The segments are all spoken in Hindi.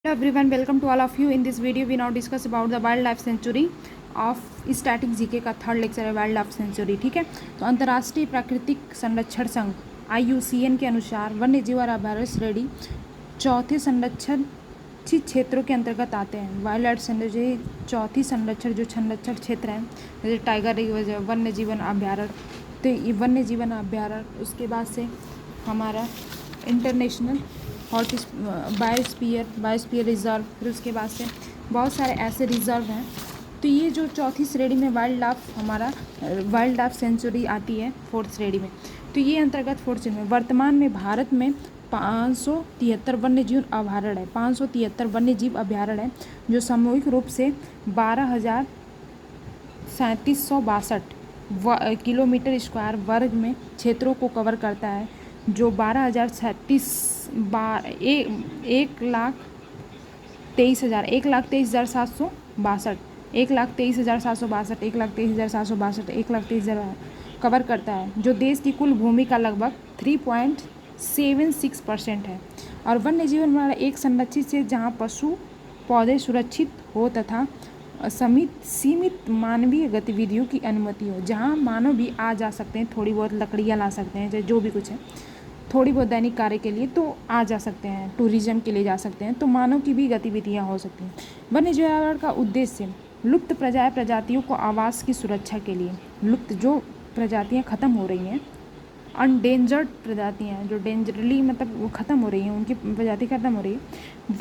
Hello everyone, welcome to all of you. In this video, we now discuss about the wildlife sanctuary of static GK का थर्ड लेक्चर है वाइल्ड लाइफ सेंचुरी। ठीक है, तो अंतर्राष्ट्रीय प्राकृतिक संरक्षण संघ IUCN के अनुसार वन्य जीव और अभयारण्य श्रेणी चौथे संरक्षित क्षेत्रों के अंतर्गत आते हैं। वाइल्ड लाइफ सेंचुरी चौथी संरक्षण क्षेत्र है, जैसे टाइगर रिजर्व, वन्य जीवन अभ्यारण्य। तो ये वन्य जीवन अभ्यारण्य, उसके बाद से हमारा इंटरनेशनल हॉर्टिस बायोस्फीयर रिजर्व, फिर उसके बाद से बहुत सारे ऐसे रिजर्व हैं। तो ये जो चौथी श्रेणी में वाइल्ड लाइफ सेंचुरी आती है फोर्थ श्रेणी में। तो ये अंतर्गत फोर्थ श्रेणी में वर्तमान में भारत में 573 वन्य जीव अभयारण्य है। 573 वन्य जीव अभयारण्य है, जो सामूहिक रूप से 12,3762 किलोमीटर स्क्वायर वर्ग में क्षेत्रों को कवर करता है, जो 1,23,762 कवर करता है, जो देश की कुल भूमि का लगभग 3.76% है। और वन्य जीवन वाला एक संरक्षित से जहाँ पशु पौधे सुरक्षित हो तथा सीमित मानवीय गतिविधियों की अनुमति हो, जहाँ मानव भी आ जा सकते हैं, थोड़ी बहुत लकड़ियाँ ला सकते हैं, चाहे जो भी कुछ है, थोड़ी बहुत दैनिक कार्य के लिए तो आ जा सकते हैं, टूरिज्म के लिए जा सकते हैं, तो मानव की भी गतिविधियाँ हो सकती हैं। वन्य जीव का उद्देश्य लुप्त प्रजातियों को आवास की सुरक्षा के लिए, लुप्त जो प्रजातियाँ ख़त्म हो रही हैं, अनडेंजर्ड प्रजातियाँ जो डेंजरली मतलब वो ख़त्म हो रही हैं, उनकी प्रजाति ख़त्म हो रही है,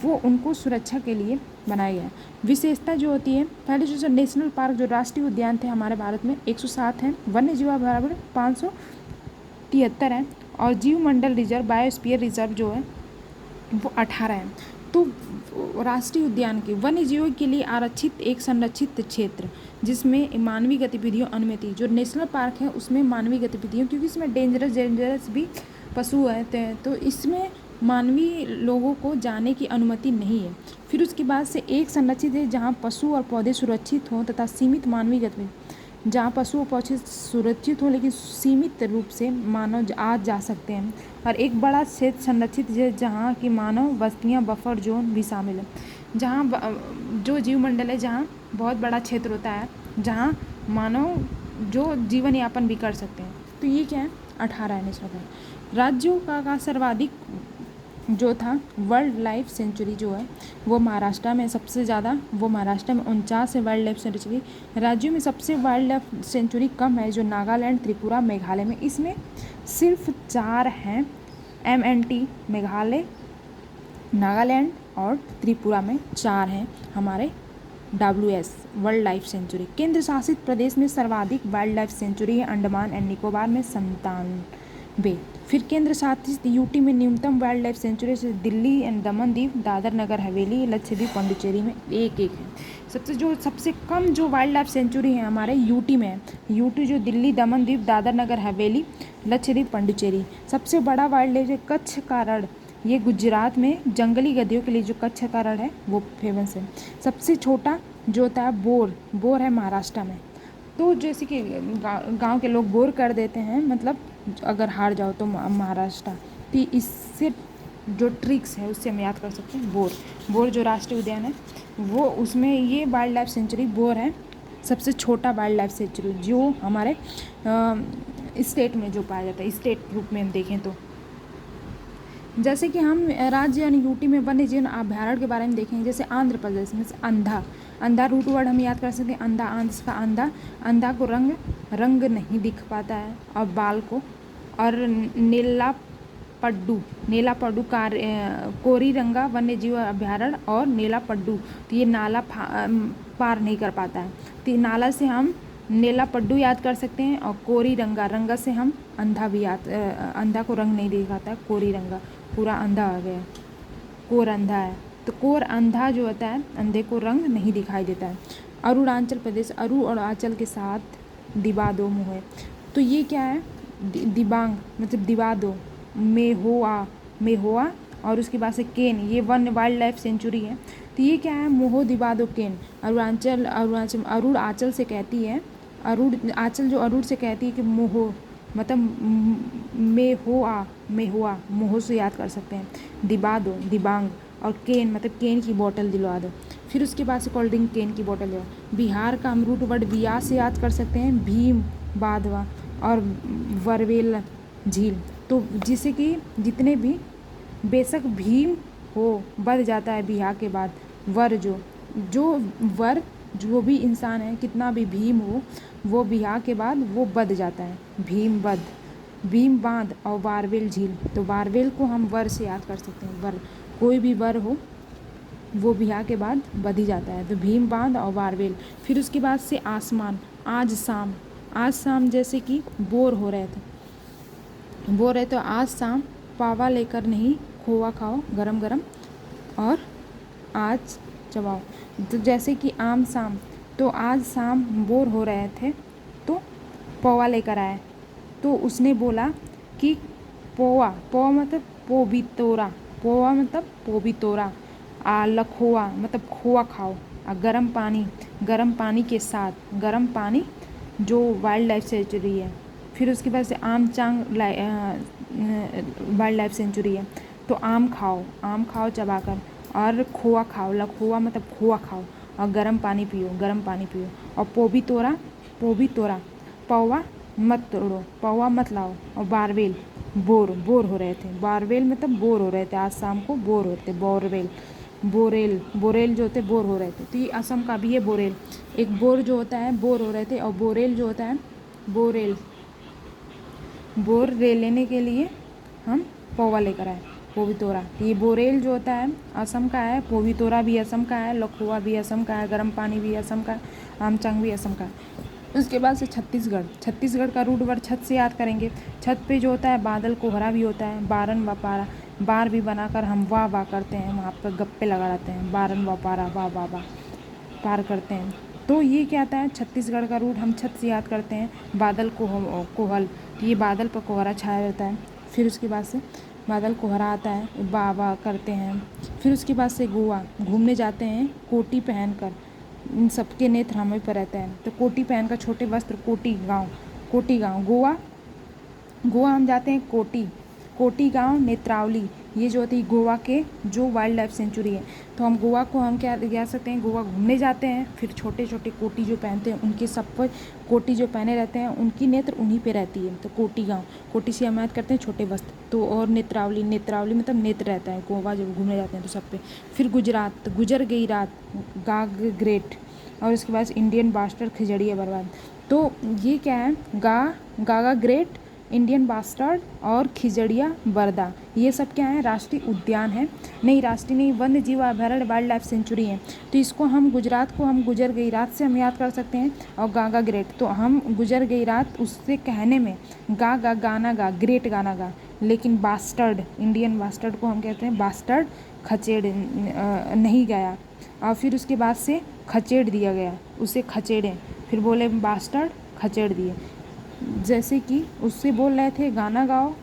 वो उनको सुरक्षा के लिए बनाया गया है। विशेषता जो होती है, पहले जो नेशनल पार्क जो राष्ट्रीय उद्यान थे हमारे भारत में 107 हैं, वन्य जीव बराबर 573 हैं, और जीव मंडल रिजर्व बायोस्फीयर रिजर्व जो है वो 18 है। तो राष्ट्रीय उद्यान के वन्य जीवों के लिए आरक्षित एक संरक्षित क्षेत्र, जिसमें मानवीय गतिविधियों अनुमति, जो नेशनल पार्क है उसमें मानवीय गतिविधियों, क्योंकि इसमें डेंजरस भी पशु हैं, तो इसमें मानवीय लोगों को जाने की अनुमति नहीं है। फिर उसके बाद से एक संरक्षित है जहाँ पशु और पौधे सुरक्षित हों तथा सीमित मानवीय गतिविधि, जहाँ पशु और पौधे सुरक्षित हो लेकिन सीमित रूप से मानव आ जा सकते हैं। और एक बड़ा क्षेत्र संरक्षित है जहाँ की मानव बस्तियाँ बफर जोन भी शामिल है, जहाँ जो जीवमंडल है, जहाँ बहुत बड़ा क्षेत्र होता है जहाँ मानव जो जीवन यापन भी कर सकते हैं। तो ये क्या है, 18 है नेशनल पार्क। राज्यों का सर्वाधिक जो था वर्ल्ड लाइफ सेंचुरी जो है वो महाराष्ट्र में सबसे ज़्यादा, वो महाराष्ट्र में 49 है वाइल्ड लाइफ सेंचुरी। राज्यों में सबसे वाइल्ड लाइफ सेंचुरी कम है, जो नागालैंड, त्रिपुरा, मेघालय में, इसमें सिर्फ 4 हैं। MNT मेघालय, नागालैंड और त्रिपुरा में 4 हैं हमारे WS वर्ल्ड लाइफ सेंचुरी। केंद्र शासित प्रदेश में सर्वाधिक वाइल्ड लाइफ सेंचुरी है अंडमान एंड निकोबार में 97। फिर केंद्र शासित UT में न्यूनतम वाइल्ड लाइफ सेंचुरी से दिल्ली एंड दमन दीव, दादर नगर हवेली, लक्षद्वीप, पांडिचेरी में एक है। सबसे कम जो वाइल्ड लाइफ सेंचुरी है हमारे UT में है। UT जो दिल्ली, दमन दीव, दादर नगर हवेली, लक्षद्वीप, पांडिचेरी। सबसे बड़ा वाइल्ड लाइफ कच्छ का रण, ये गुजरात में जंगली गधेयों के लिए जो कच्छ का रण है वो फेमस है। सबसे छोटा जो होता है बोर है महाराष्ट्र में। तो जैसे कि गांव के लोग बोर कर देते हैं, मतलब अगर हार जाओ तो महाराष्ट्र, तो इससे जो ट्रिक्स है उससे हम याद कर सकते हैं। बोर जो राष्ट्रीय उद्यान है वो, उसमें ये वाइल्ड लाइफ सेंचुरी बोर है, सबसे छोटा वाइल्ड लाइफ सेंचुरी जो हमारे स्टेट में जो पाया जाता है, स्टेट रूप में हम देखें तो। जैसे कि हम राज्य यानी UT में वन्य जीवन अभ्यारण्य के बारे में देखें, जैसे आंध्र प्रदेश में अंधा रूट वर्ड हम याद कर सकते हैं। अंधा को रंग नहीं दिख पाता है और बाल को, और नीलापड्डू कोरीरंगा वन्य जीव अभ्यारण्य और नीलापड्डू, तो ये नाला पार नहीं कर पाता है, तो नाला से हम नीलापड्डू याद कर सकते हैं, और रंगा से हम अंधा को रंग नहीं दिखाता है, कोरीरंगा पूरा अंधा आ गया, कोर अंधा है, तो कोर अंधा जो होता है अंधे को रंग नहीं दिखाई देता है। अरुणाचल प्रदेश, अरु और आंचल के साथ दिबादो मुँह है, तो ये क्या है, दिबांग मतलब दिबादो, मेहोआ और उसके बाद से केन, ये वन वाइल्ड लाइफ सेंचुरी है। तो ये क्या है, मोहो दिबादो केन। अरुण आंचल से कहती है, आंचल जो अरुण से कहती है कि मोहो मतलब मेहोआ मोहो से याद कर सकते हैं। दिबांग और केन मतलब केन की बोतल दिलवा दो। फिर उसके बाद से कोल्ड ड्रिंक केन की बोतल दिलवा। बिहार का हम रूट वर्ड बियास से याद कर सकते हैं, भीम, बाधवा और वरवेल झील। तो जिससे कि जितने भी बेशक भीम हो बद जाता है बिहा के बाद, वर जो वर जो भी इंसान है कितना भी भीम हो वो बिहा के बाद वो बद जाता है, भीम बद, भीम बांध और बारवेल झील। तो बारवेल को हम वर से याद कर सकते हैं, वर कोई भी वर हो वो बिहा के बाद बद ही जाता है, तो भीम बांध और बारवेल। फिर उसके बाद से आसमान, आज शाम, आज शाम जैसे कि बोर हो रहे थे, बोर है तो आज शाम पावा लेकर नहीं खोआ खाओ गरम गरम और आज चबाओ। तो जैसे कि आम शाम, तो आज शाम बोर हो रहे थे तो पोवा लेकर आए, तो उसने बोला कि पोवा, पोवा मतलब पोबितोरा, पोवा मतलब पोबितोरा, लखोआ मतलब खोआ खाओ, गर्म पानी के साथ, गर्म पानी जो वाइल्ड लाइफ सेंचुरी है। फिर उसके बाद से आमचांग वाइल्ड लाइफ सेंचुरी है, तो आम खाओ चबाकर, और खोआ खाओ, लखोआ मतलब खोआ खाओ, और गर्म पानी पियो। और पोबितोरा पौवा मत तोड़ो, पौवा मत लाओ। और बारवेल बोर हो रहे थे, बारवेल मतलब बोर हो रहे थे, आज शाम को बोर होते, बोरेल जो होते बोर हो रहे थे। तो ये असम का भी है बोरेल, एक बोर जो होता है बोर हो रहे थे, और बोरेल जो होता है बोर लेने के लिए हम पौवा लेकर आए, पोबितोरा। ये बोरेल जो होता है असम का है, पोबितोरा भी असम का है, लखोआ भी असम का है, गर्म पानी भी असम का है, आमचांग भी असम का है। उसके बाद से छत्तीसगढ़ का रूट वर्ड छत से याद करेंगे। छत पे जो होता है बादल कोहरा भी होता है, बारन व पारा, बार भी बनाकर हम वाह करते हैं, वहाँ पर गप्पे लगाते हैं, बारन व पारा वाह पार करते हैं। तो ये क्या आता है, छत्तीसगढ़ का रूट हम छत से याद करते हैं। बादल कोहल, तो ये बादल पर कोहरा छाया रहता है। फिर उसके बाद से बादल कोहरा आता है, वाह करते हैं। फिर उसके बाद से गोवा, घूमने जाते हैं कोटी पहनकर, इन सबके नेत्र हमें पर रहता है, तो कोटी पहनकर छोटे वस्त्र, कोटी गाँव। गोवा हम जाते हैं कोटी गाँव, नेत्रावली, ये जो होती है गोवा के जो वाइल्ड लाइफ सेंचुरी है। तो हम गोवा को हम क्या कह सकते हैं, गोवा घूमने जाते हैं, फिर छोटे कोटी जो पहनते हैं उनके सब पर कोटी जो पहने रहते हैं उनकी नेत्र उन्हीं पे रहती है, तो कोटी गाँव, कोटी से हम याद करते हैं छोटे वस्त्र। तो और नेत्रावली मतलब नेत्र रहता है, गोवा जब घूमने जाते हैं तो सब पे। फिर गुजरात, गुजर गई रात, गाग ग्रेट, और उसके बाद इंडियन बास्टर्ड, खिजड़िया बर्बाद। तो ये क्या है, गागा ग्रेट, इंडियन बास्टर्ड और खिजड़िया बरदा, ये सब क्या है, राष्ट्रीय उद्यान है, नहीं राष्ट्रीय नहीं, वन्य जीव अभयारण्य वाइल्ड लाइफ सेंचुरी है। तो इसको हम गुजरात को हम गुजर गई रात से हम याद कर सकते हैं, और गागा ग्रेट, तो हम गुजर गई रात उससे कहने में गाना गा, ग्रेट गाना गा। लेकिन बास्टर्ड, इंडियन बास्टर्ड को हम कहते हैं बास्टर्ड, खचेड़ नहीं गया, और फिर उसके बाद से खचेड़ दिया गया, उसे खचेड़ें, फिर बोले बास्टर्ड, खचेड़ दिए। जैसे कि उससे बोल रहे थे गाना गाओ,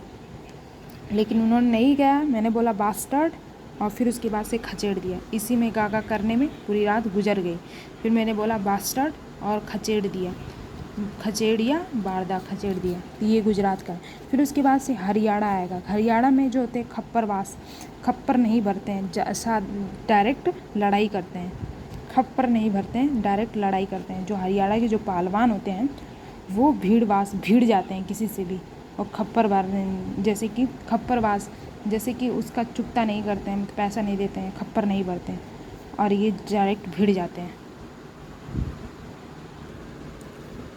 लेकिन उन्होंने नहीं गाया, मैंने बोला बास्टर्ड, और फिर उसके बाद से खचेड़ दिया। इसी में गागा करने में पूरी रात गुजर गई। फिर मैंने बोला बास्टर्ड और खचेड़ दिया, खचेड़िया बारदा, खचेड़ दिया। ये गुजरात का। फिर उसके बाद से हरियाणा आएगा। हरियाणा में जो होते हैं खप्परवास, खप्पर नहीं भरते हैं, डायरेक्ट लड़ाई करते हैं, खप्पर नहीं भरते हैं, डायरेक्ट लड़ाई करते हैं। जो हरियाणा के जो पहलवान होते हैं वो भीड़ जाते हैं किसी से भी, और जैसे कि खप्परवास, जैसे कि उसका चुकता नहीं करते हैं, पैसा नहीं देते हैं, खप्पर नहीं भरते हैं, और ये डायरेक्ट भीड़ जाते हैं।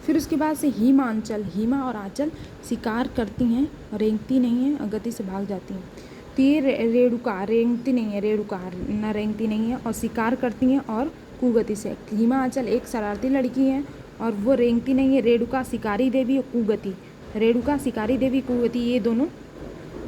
फिर उसके बाद से हिमांचल, हिमा और आंचल शिकार करती हैं, रेंगती नहीं हैं और गति से भाग जाती हैं। तो ये रेणुका, रेंगती नहीं है, रेणुका न रेंगती नहीं है और शिकार करती हैं और कुगति से। हिमा आंचल एक शरारती लड़की है और वो रेंगती नहीं है। रेणुका शिकारी देवी और कुगति, रेणुका शिकारी देवी, कुगति, ये दोनों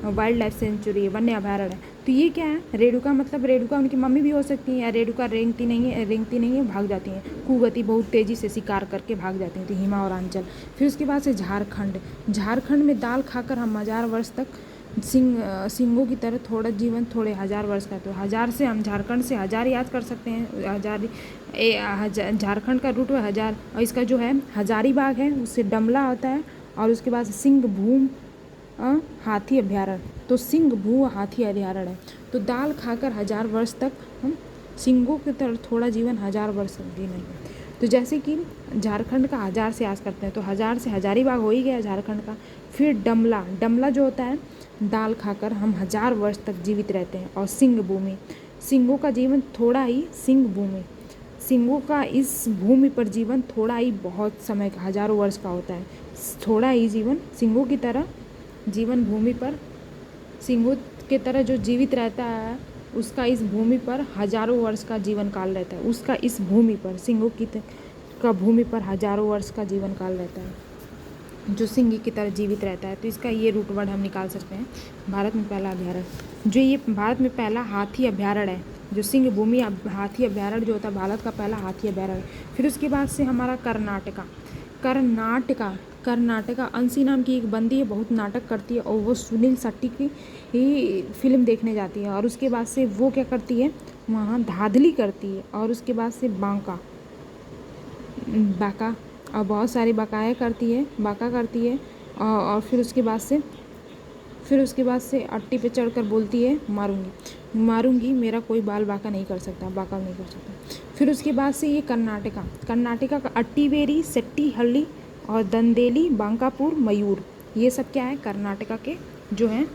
वाइल्ड लाइफ सेंचुरी है, वन्य अभयारण्य है। तो ये क्या है, रेणुका मतलब रेणुका उनकी मम्मी भी हो सकती है, या रेणुका रेंगती नहीं है, भाग जाती हैं। कुगति बहुत तेज़ी से शिकार करके भाग जाती हैं। तो हिमा और आंचल। फिर उसके बाद से झारखंड में दाल खाकर हम 1000 वर्ष तक सिंगों की तरह थोड़ा जीवन, थोड़े 1000 वर्ष का। तो 1000 से हम झारखंड से 1000 याद कर सकते हैं, झारखंड का रूट है 1000, और इसका जो है हजारीबाग है, उससे डमला होता है, और उसके बाद सिंह भूम हाथी अभ्यारण्य, तो सिंह भू हाथी अभ्यारण्य है। तो दाल खाकर 1000 वर्ष तक हम सिंहों की तरह थोड़ा जीवन 1000 वर्ष तक जीना। तो जैसे कि झारखंड का 1000 से आस करते हैं, तो 1000 से हजारीबाग हो ही गया झारखंड का। फिर डमला, डमला जो होता है, दाल खाकर हम 1000 वर्ष तक जीवित रहते हैं। और सिंह भूमि, सिंहों का जीवन थोड़ा ही, सिंह भूमि, सिंहों का इस भूमि पर जीवन थोड़ा ही बहुत समय का, हजारों वर्ष का होता है। थोड़ा ही जीवन, सिंहों की तरह जीवन भूमि पर, सिंहों की तरह जो जीवित रहता है उसका इस भूमि पर हजारों वर्ष का जीवन काल रहता है। उसका इस भूमि पर, सिंहों का भूमि पर हजारों वर्ष का जीवन काल रहता है, जो सिंह की तरह जीवित रहता है। तो इसका ये रूट वर्ड हम निकाल सकते हैं। भारत में पहला अभ्यारण्य, जो ये भारत में पहला हाथी अभ्यारण्य है, जो सिंह भूमि हाथी अभ्यारण्य जो होता है भारत का पहला हाथी अभ्यारण्य। फिर उसके बाद से हमारा कर्नाटका, कर्नाटका, कर्नाटका अंशी नाम की एक बंदी है, बहुत नाटक करती है और वो सुनील शेट्टी की ही फिल्म देखने जाती है। और उसके बाद से वो क्या करती है, वहाँ धाधली करती है। और उसके बाद से बांका, बाका, और बहुत सारी बकाया करती है, बाका करती है। और फिर उसके बाद से अट्टी पे चढ़कर बोलती है मारूंगी, मारूंगी, मेरा कोई बाल बाका नहीं कर सकता, बाका नहीं कर सकता। फिर उसके बाद से ये कर्नाटका, कर्नाटका का अट्टीवेरी, सेट्टीहल्ली और दंदेली, बांकापुर, मयूर, ये सब क्या है, कर्नाटका के जो हैं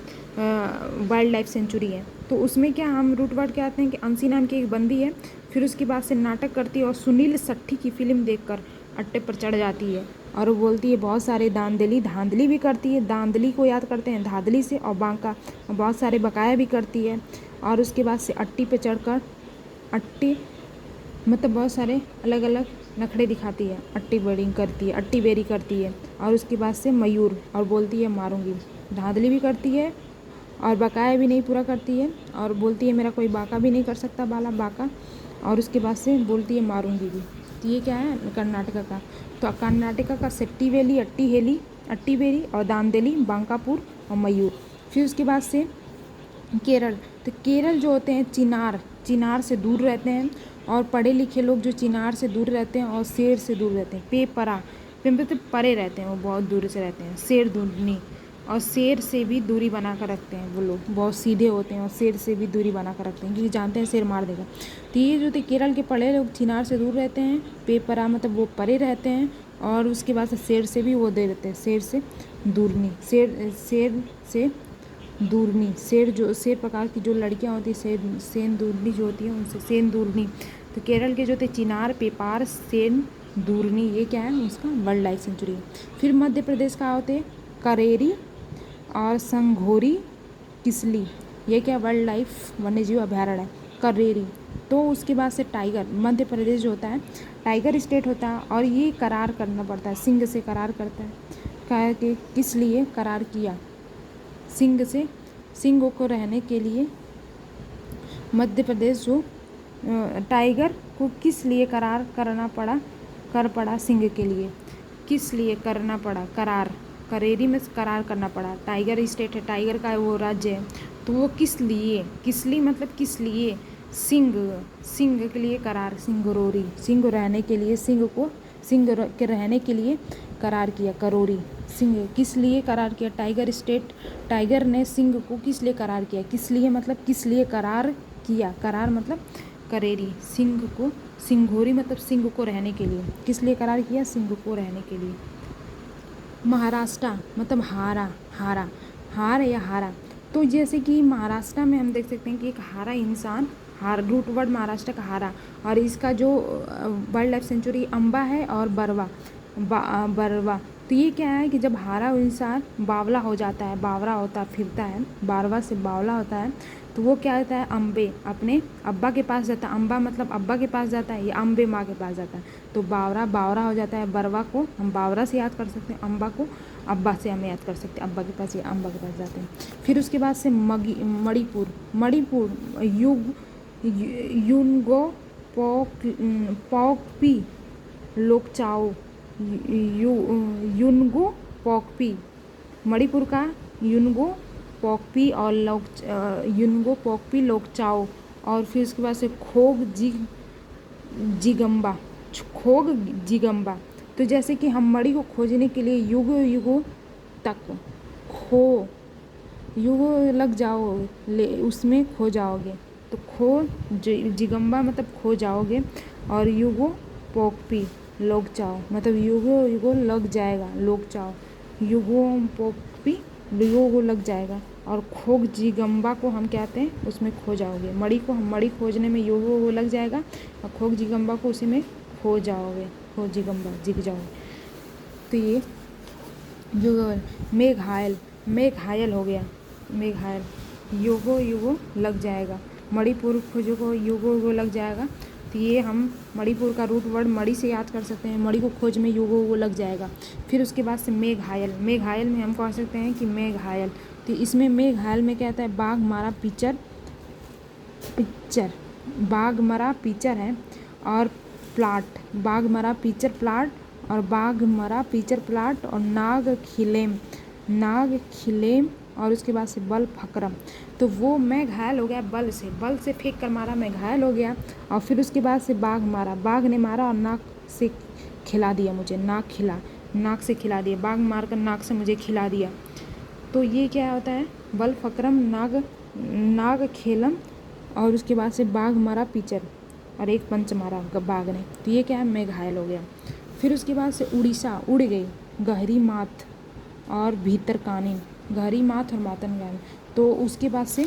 वाइल्ड लाइफ सेंचुरी है। तो उसमें क्या हम रूट वर्ड क्या आते हैं कि अंशी नाम की एक बंदी है, फिर उसके बाद से नाटक करती है और सुनील शेट्टी की फिल्म देखकर अट्टे पर चढ़ जाती है और वो बोलती है बहुत सारे दांधली, धांधली भी करती है, दांधली को याद करते हैं धाधली से, और बांका, और बहुत सारे बकाया भी करती है। और उसके बाद से अट्टी पे चढ़कर, अट्टी मतलब बहुत सारे अलग अलग नखड़े दिखाती है, अट्टी बेरिंग करती है, अट्टी बेरी करती है। और उसके बाद से मयूर, और बोलती है मारूंगी, धांधली भी करती है और बकाया भी नहीं पूरा करती है, और बोलती है मेरा कोई बाका भी नहीं कर सकता, बाला बाका। और उसके बाद से बोलती है मारूंगी भी। तो ये क्या है कर्नाटका का। तो कर्नाटका का सेट्टीवेली, अट्टीहेली, अट्टीवेरी और दांदेली, बांकापुर और मयूर। फिर उसके बाद से केरल, तो केरल जो होते हैं चिनार, चिनार से दूर रहते हैं। और पढ़े लिखे लोग जो चिनार से दूर रहते हैं और शेर से दूर रहते हैं, पेपरा, पे मतलब परे रहते हैं, वो बहुत दूर से रहते हैं। शेर दूरनी, और शेर से भी दूरी बना कर रखते हैं वो लोग, बहुत सीधे होते हैं और शेर से भी दूरी बना कर रखते हैं क्योंकि जानते हैं शेर मार देगा। तो ये जो थे केरल के पढ़े लोग चिनार से दूर रहते हैं, पेपरा मतलब वो परे रहते हैं। और उसके बाद से शेर से भी वो दे देते हैं, शेर से दूरनी, शेर से दूरनी, शेर प्रकार की जो लड़कियां होती है सेन दूरनी जो होती है उनसे सेन दूरनी। तो केरल के जो थे चिनार, पेपार, सेन दूरनी, ये क्या है उसका वाइल्ड लाइफ सेंचुरी है। फिर मध्य प्रदेश का होते हैं करेरी और संघोरी किसली, ये क्या वाइल्ड लाइफ वन्यजीव अभ्यारण्य है, करेरी। तो उसके बाद से टाइगर, मध्य प्रदेश जो होता है टाइगर स्टेट होता है और ये करार करना पड़ता है, सिंह से करार करता है। कहा कि किस लिए करार किया, सिंह से, सिंह को रहने के लिए मध्य प्रदेश जो टाइगर को किस लिए करार करना पड़ा, कर पड़ा सिंह के लिए, किस लिए करना पड़ा करार, करेरी में करार करना पड़ा। टाइगर स्टेट है, टाइगर का वो राज्य है, तो वो किस लिए, किसली मतलब किस लिए, सिंह के लिए करार, सिंगरोरी, सिंह रहने के लिए, सिंह के रहने के लिए करार किया, करोरी। सिंह किस लिए करार किया, टाइगर स्टेट, टाइगर ने सिंह को किस लिए करार किया, किस लिए मतलब किस लिए करार किया, करार मतलब करेरी, सिंह को, सिंघोरी मतलब सिंह को रहने के लिए, किस लिए करार किया, सिंह को रहने के लिए। महाराष्ट्र मतलब हारा, हार या हारा। तो जैसे कि महाराष्ट्र में हम देख सकते हैं कि एक हारा इंसान, रूट वर्ड महाराष्ट्र का हारा, और इसका जो वाइल्ड लाइफ सेंचुरी अम्बा है और बरवा, बरवा। तो ये क्या है कि जब हारा इंसान बावला हो जाता है, बावरा होता फिरता है, बारवा से बावला होता है, तो वो क्या होता है अम्बे अपने अब्बा के पास जाता है, अम्बा मतलब अब्बा के पास जाता है, या अम्बे माँ के पास जाता है। तो बावरा हो जाता है, बरवा को हम बावरा से याद कर सकते हैं, अम्बा को अब्बा से हम याद कर सकते हैं, अब्बा के पास या अम्बा के पास जाते हैं। फिर उसके बाद से मणिपुर युनगो पोकपी लोकचाओ, युनगो पोकपी, मणिपुर का युनगो पोकपी और युनगो पोकपी लोकचाओ। और फिर उसके बाद से खोग जिगम्बा। तो जैसे कि हम मणि को खोजने के लिए युगों तक खो, युगो लग जाओ ले उसमें खो जाओगे। तो खो जिगम्बा मतलब खो जाओगे, और युगो पोकपी लोग चाओ मतलब युगो युगो लग जाएगा, लोग चाओ युगो पोकपी युगो लग जाएगा। और खोग जिगम्बा को हम कहते हैं उसमें खो जाओगे। मड़ी को हम मड़ी खोजने में युगो वो लग जाएगा, और खोग जिगम्बा को उसी में खो जाओगे, खो जिगम्बा जिग जाओगे। तो ये युगो। मेघायल, मेघायल हो गया, मेघायल युगो युगो लग जाएगा। मणिपुर खोजो को युगो युगो लग जाएगा। तो ये हम मणिपुर का रूट वर्ड मणि से याद कर सकते हैं, मणि को खोज में युगो युगो लग जाएगा। फिर उसके बाद से मेघायल, मेघायल में हम कह सकते हैं कि मेघायल। तो इसमें मेघायल में क्या आता है, बाघ मारा पिक्चर, पिक्चर बाघ मरा पिक्चर है, और प्लाट बाघ मरा पिक्चर प्लाट, और बाघ मरा पिक्चर प्लाट, और नाग खिलेम, नाग खिलेम, और उसके बाद से बल फकरम। तो वो मैं घायल हो गया बल से फेंक कर मारा, मैं घायल हो गया। और फिर उसके बाद से बाघ मारा, बाघ ने मारा और नाक से खिला दिया मुझे, नाक खिला, नाक से खिला दिया, बाघ मार कर नाक से मुझे खिला दिया। तो ये क्या होता है, बल फकरम नाग, नाग खेलम, और उसके बाद से बाघ मारा पिचर, और एक पंच मारा बाघ ने। तो ये क्या है, मैं घायल हो गया। फिर उसके बाद से उड़ीसा, उड़ गई, गहरी माथ और भीतर कानीन, गहरी माथ और मातन गान। तो उसके बाद से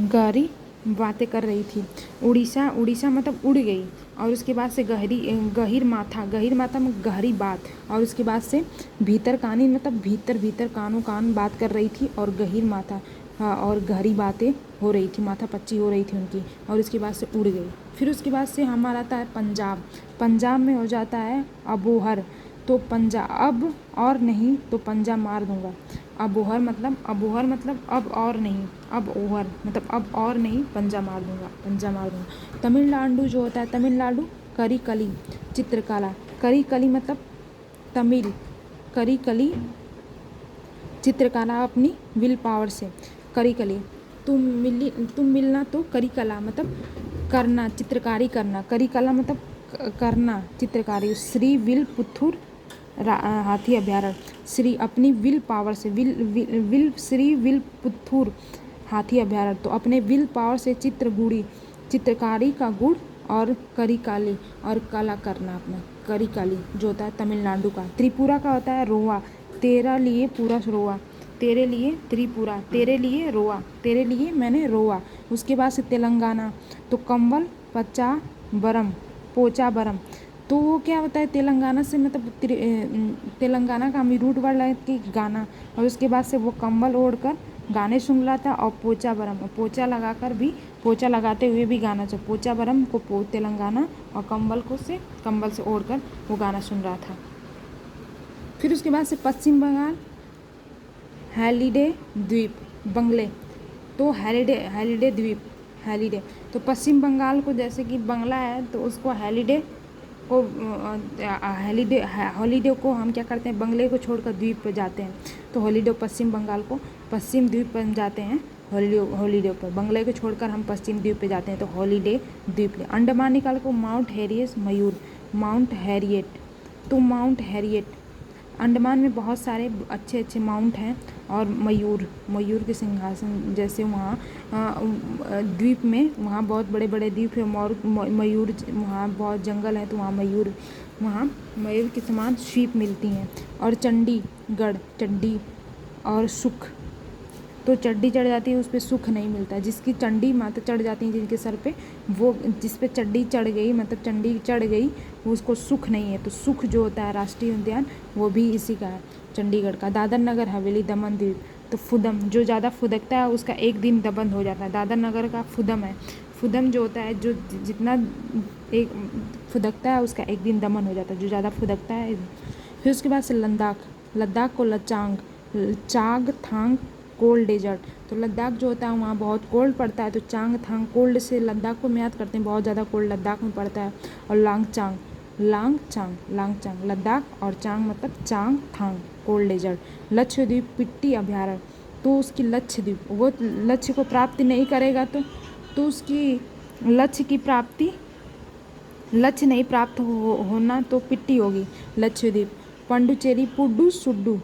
गहरी बातें कर रही थी। उड़ीसा, उड़ीसा मतलब उड़ गई, और उसके बाद से गहरी, गहिर माथा, गहिर माथा में गहरी बात, और उसके बाद से भीतर कानी मतलब भीतर भीतर कानों कान बात कर रही थी, और गहिर माथा, हाँ, और गहरी बातें हो रही थी, माथा पच्ची हो रही थी उनकी, और उसके बाद से उड़ गई। फिर उसके बाद से हमारा आता है पंजाब, पंजाब में हो जाता है अबोहर। तो पंजाब अब और नहीं तो पंजा मार दूंगा। अबोहर मतलब, अबोहर मतलब अब और नहीं, अब ओहर मतलब अब और नहीं, पंजा मार दूंगा, पंजा मार दूंगा। तमिलनाडु जो होता है, तमिलनाडु करी कली चित्रकला, करी कली मतलब तमिल, करी कली चित्रकला अपनी विल पावर से, करी कली। तुम मिलना तो करी कला मतलब करना, चित्रकारी करना, करी कला मतलब करना चित्रकारी। श्री विल पुथुर हाथी अभ्यारण्य, श्री अपनी विल पावर से, विल श्री विल पुथुर हाथी अभ्यारण्य। तो अपने विल पावर से चित्रगुड़ी, चित्रकारी का गुड़, और करी काली और कला करना अपना, करी काली जो होता है तमिलनाडु का। त्रिपुरा का होता है रोआ, तेरा लिए पूरा रोआ, तेरे लिए त्रिपुरा, तेरे लिए रोआ, तेरे लिए मैंने रोआ। उसके बाद से तेलंगाना, तो कंबल पचा बरम, पोचा बरम। तो वो क्या होता है, तेलंगाना से मतलब तेलंगाना का हम रूट वर्ड है कि गाना, और उसके बाद से वो कंबल ओढ़ कर गाने सुन रहा था, और पोचा बरम, पोचा लगा कर भी, पोचा लगाते हुए भी गाना, चाहिए पोचा बरम को तेलंगाना, और कंबल से ओढ़ कर वो गाना सुन रहा था। फिर उसके बाद से पश्चिम बंगाल, हैलिडे द्वीप, बंगले, तो हैलिडे द्वीप, हैलिडे। तो पश्चिम बंगाल को जैसे कि बंगला है, तो उसको हैलिडे को, हॉलीडे को हम क्या करते हैं, बंगले को छोड़कर द्वीप पर जाते हैं। तो हॉलीडे पश्चिम बंगाल को पश्चिम द्वीप पर जाते हैं, हॉलीडे पर, बंगले को छोड़कर हम पश्चिम द्वीप पे जाते हैं, तो हॉलीडे द्वीप। अंडमान निकाल को माउंट हैरियट मयूर, माउंट हैरियट, तो माउंट हैरियट। अंडमान में बहुत सारे अच्छे अच्छे माउंट हैं, और मयूर, मयूर के सिंहासन जैसे वहाँ द्वीप में, वहाँ बहुत बड़े बड़े द्वीप है, और मयूर, वहाँ बहुत जंगल है, तो वहाँ मयूर के समान शीप मिलती हैं। और चंडीगढ़, चंडी और सुख, तो चड्डी चढ़ जाती है उस पर सुख नहीं मिलता, जिसकी चंडी माता चढ़ जाती है जिनके सर पे, वो जिस पे चड्डी चढ़ गई मतलब चंडी चढ़ गई, वो उसको सुख नहीं है। तो सुख जो होता है राष्ट्रीय उद्यान, वो भी इसी का है, चंडीगढ़ का। दादर नगर हवेली दमन दीव, तो फुदम, जो ज़्यादा फुदकता है उसका एक दिन दबंद हो जाता है, दादर नगर का फुदम है। फुदम जो होता है, जो जितना एक फुदकता है उसका एक दिन दमन हो जाता है, जो ज़्यादा फुदकता है। फिर उसके बाद से लद्दाख, लद्दाख को लचांग, चाग थांग कोल्ड डेजर्ट। तो लद्दाख जो होता है वहाँ बहुत कोल्ड पड़ता है, तो चांग थांग कोल्ड से लद्दाख को हम याद करते हैं, बहुत ज़्यादा कोल्ड लद्दाख में पड़ता है। और लांगचांग, लांगचांग लद्दाख, और चांग मतलब चांग थांग कोल्ड डेजर्ट। लक्षद्वीप पिट्टी अभ्यारण्य, तो उसकी लक्षद्वीप, वो लक्ष्य को प्राप्ति नहीं करेगा तो उसकी लक्ष्य की प्राप्ति, लक्ष्य नहीं प्राप्त होना तो पिट्टी होगी, लक्षद्वीप। पंडुचेरी पुड्डू सुड्डू,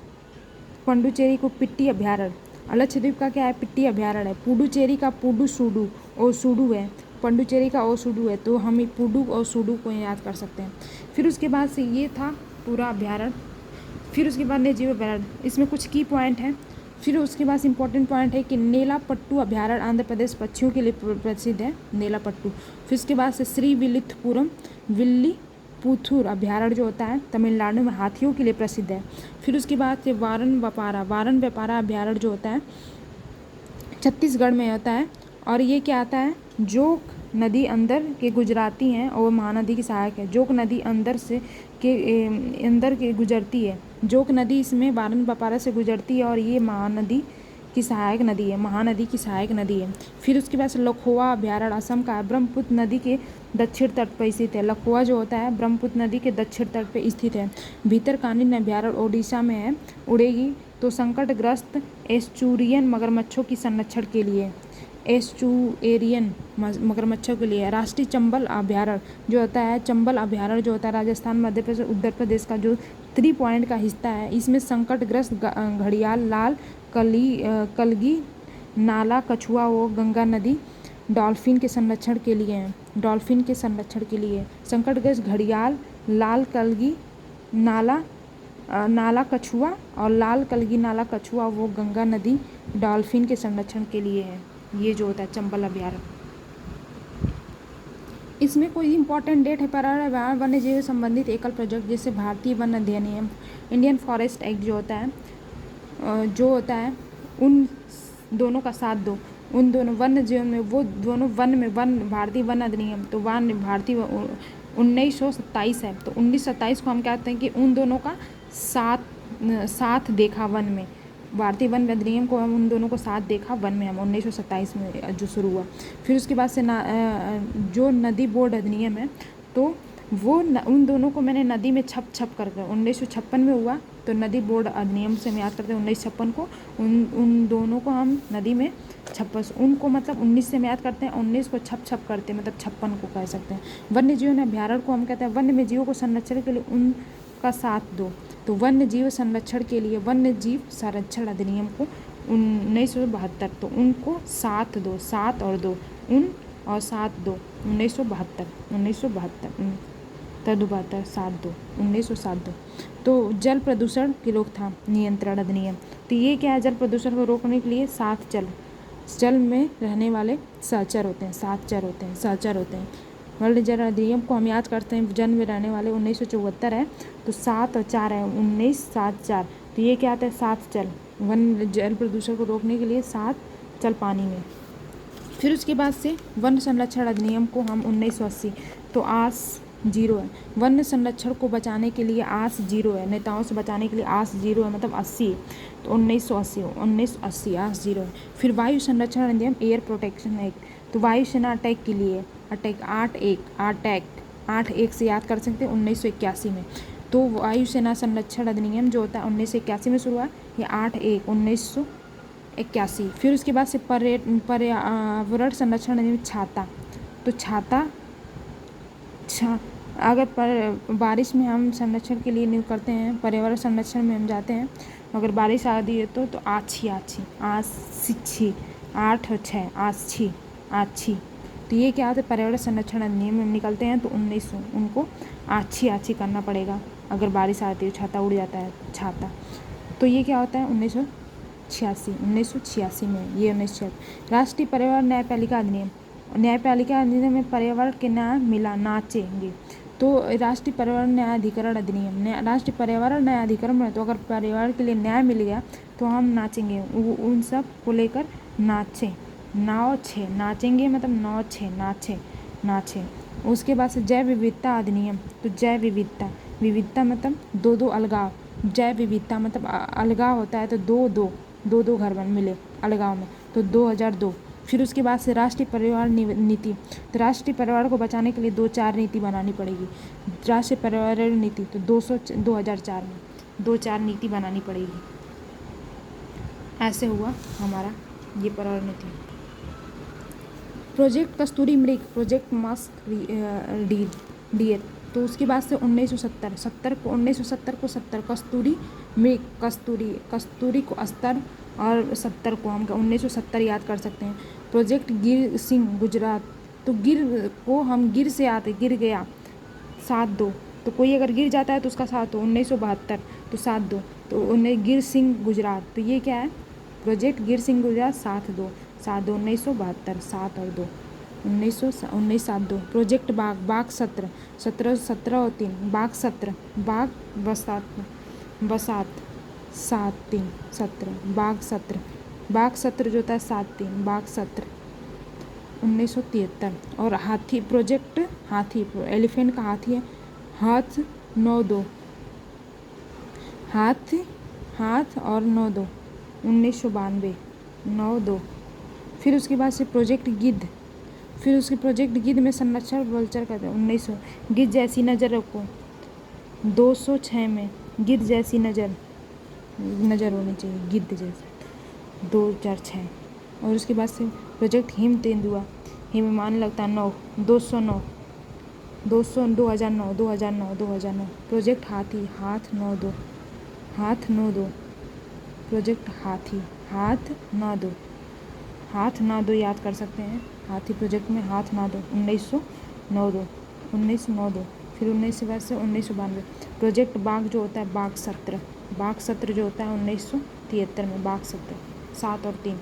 पुडुचेरी को पिट्टी अभयारण्य। लक्षद्वीप का क्या है, पिट्टी अभयारण्य है। पुडुचेरी का पुडु सुडू ओसुडू है, पुडुचेरी का ओसुडू है, तो हम पुडु और सुडू को याद कर सकते हैं। फिर उसके बाद से ये था पूरा अभयारण्य। फिर उसके बाद निर्जीव अभयारण्य, इसमें कुछ की पॉइंट हैं। फिर उसके बाद इम्पोर्टेंट पॉइंट है कि नेलापट्टू अभयारण्य आंध्र प्रदेश पक्षियों के लिए प्रसिद्ध है, नेलापट्टू। फिर उसके बाद से श्री विल्लिपुरम विल्लीपुथूर अभयारण्य जो होता है तमिलनाडु में हाथियों के लिए प्रसिद्ध है। फिर उसके बाद से वारन व्यापारा अभयारण्य जो होता है छत्तीसगढ़ में होता है, और ये क्या आता है, जोक नदी अंदर के गुजराती हैं और महानदी की सहायक है। जोक नदी अंदर के गुजरती है। जोक नदी इसमें वारन व्यापारा से गुजरती है और ये महानदी की सहायक नदी है। फिर उसके बाद लखोवा अभयारण्य असम का है, ब्रह्मपुत्र नदी के दक्षिण तट पर स्थित है। लखोवा जो होता है ब्रह्मपुत्र नदी के दक्षिण तट पर स्थित है। भीतरकानिन अभयारण्य ओडिशा में है। उड़ेगी तो संकटग्रस्त एस्चुरियन मगरमच्छों की संरक्षण के लिए, एस्चुएरियन मगरमच्छों के लिए। राष्ट्रीय चंबल अभयारण्य जो होता है राजस्थान, मध्य प्रदेश, उत्तर प्रदेश का जो 3 पॉइंट का हिस्सा है। इसमें संकटग्रस्त घड़ियाल, लाल कलगी, नाला कछुआ व गंगा नदी डॉल्फिन के संरक्षण के लिए संकटग्रस्त घड़ियाल, लाल कलगी, नाला कछुआ और लाल कलगी नाला कछुआ वो गंगा नदी डॉल्फिन के संरक्षण के लिए है। ये जो होता है चंबल अभयारण्य। इसमें कोई इंपॉर्टेंट डेट है, पर्यावरण वन्य जीव संबंधित एकल प्रोजेक्ट, जैसे भारतीय वन अधिनियम, इंडियन फॉरेस्ट एक्ट जो होता है उन दोनों का साथ दो। उन दोनों वन्य जीवन में वो दोनों वन भारतीय वन अधिनियम तो वन भारतीय 1927 है, तो 1927 को हम कहते हैं कि उन दोनों का साथ देखा वन में। भारतीय वन अधिनियम को हम उन दोनों को साथ देखा वन में हम 1927 में जो शुरू हुआ। फिर उसके बाद से जो नदी बोर्ड अधिनियम है तो वो उन दोनों को मैंने नदी में छप कर 1956 में हुआ, तो नदी बोर्ड अधिनियम से हम याद करते हैं 1956 को। उन दोनों को हम नदी में उनको मतलब 19 से हम याद करते हैं, 19 को छप करते हैं, मतलब 56 को कह सकते हैं। वन्य जीवन अभयारण्य को हम कहते हैं वन्य में जीवों को संरक्षण के लिए उनका साथ दो, तो वन्य जीव संरक्षण के लिए वन्य जीव संरक्षण अधिनियम को 1972, तो उनको साथ दो, सात और दो, उन और साथ दो 1972 तदुबातर 1972। तो जल प्रदूषण की रोकथाम नियंत्रण अधिनियम, तो ये क्या है, जल प्रदूषण को रोकने के लिए 7 जल में रहने वाले सहचर होते हैं। वर्ल्ड जल अधिनियम को हम याद करते हैं, जल में रहने वाले 1974 है, तो 7 और 4 है 19, 7, 4, तो ये क्या आता है 7 जल, वन जल प्रदूषण को रोकने के लिए 7 जल पानी में। फिर उसके बाद से वन संरक्षण अधिनियम को हम 1980, तो आस 0 है। वन संरक्षण को बचाने के लिए आस 0 है, नेताओं से बचाने के लिए आस 0 है, मतलब 80, तो 1980 आस 0 है। फिर वायु संरक्षण अधिनियम, एयर प्रोटेक्शन एक्ट, तो वायुसेना अटैक के लिए अटैक 8-1 से याद कर सकते हैं 1981 में। तो वायुसेना संरक्षण अधिनियम जो होता है 1981 में शुरू हुआ, ये 8-1 1981। फिर उसके बाद से पर्यावरण संरक्षण अधिनियम, छाता, तो अगर बारिश में हम संरक्षण के लिए करते हैं, पर्यावरण संरक्षण में हम जाते हैं, अगर बारिश आ रही है तो आछी 8 और 6 आछी, तो ये क्या होता है पर्यावरण संरक्षण अधिनियम में निकलते हैं, तो 1900 उनको आछी करना पड़ेगा। अगर बारिश आती है छाता उड़ जाता है छाता, तो ये क्या होता है 1986 में, ये 1986। राष्ट्रीय पर्यावरण न्यायपालिका अधिनियम में पर्यावरण के न्याय मिला नाचेंगे, तो राष्ट्रीय पर्यावरण न्यायाधिकरण अधिनियम, राष्ट्रीय पर्यावरण न्यायाधिकरण में, तो अगर पर्यावरण के लिए न्याय मिल गया तो हम नाचेंगे, उन सब को लेकर नाचेंगे, मतलब 9-6 नाचे। उसके बाद से जैव विविधता अधिनियम, तो जैव विविधता मतलब 2 अलगाव, जैव विविधता मतलब अलगाव होता है तो 2 घर बन मिले अलगाव में, तो 2002। फिर उसके बाद से राष्ट्रीय पर्यावरण नीति, तो राष्ट्रीय पर्यावरण को बचाने के लिए 2-4 नीति बनानी पड़ेगी। राष्ट्रीय पर्यावरण नीति तो 2004 में 2-4 नीति बनानी पड़ेगी। ऐसे हुआ हमारा ये पर्यावरण नीति। प्रोजेक्ट कस्तूरी मृग, प्रोजेक्ट मस्क डियर, तो उसके बाद से 1970 को 70 कस्तूरी को अस्तर और 70 को हम 1970 याद कर सकते हैं। प्रोजेक्ट गिर सिंह गुजरात, तो गिर को हम गिर से आते, गिर गया 7-2, तो कोई अगर गिर जाता है तो उसका साथ हो 1972, तो 7-2, तो उन्हें गिर सिंह गुजरात, तो ये क्या है प्रोजेक्ट गिर सिंह गुजरात 7-2 1972, 7 और 2 1972। प्रोजेक्ट बाघ 17 और 3 बाघ 17 बाघ बसात 7-3 17 बाघ 17 जो होता है 7-3 बाघ 17 1973। और हाथी प्रोजेक्ट हाथी एलिफेंट का हाथी है हाथ 9-2 हाथ और 9-2 1992 9-2। फिर उसके बाद से प्रोजेक्ट गिद्ध में संरक्षण वल्चर करते हैं 1900। गिद्ध जैसी नज़र रखो 206 में गिद्ध जैसी नज़र होनी चाहिए, गिद्ध जैसी 2006। और उसके बाद से प्रोजेक्ट हिम तेंदुआ हिममान लगता 9 209 2009 प्रोजेक्ट हाथी हाथ 9-2 प्रोजेक्ट हाथ ना दो याद कर सकते हैं। हाथी प्रोजेक्ट में हाथ ना दो 1992। फिर 1992 प्रोजेक्ट बाघ जो होता है बाघ 17 जो होता है 1973 में बाघ 17 7 और 3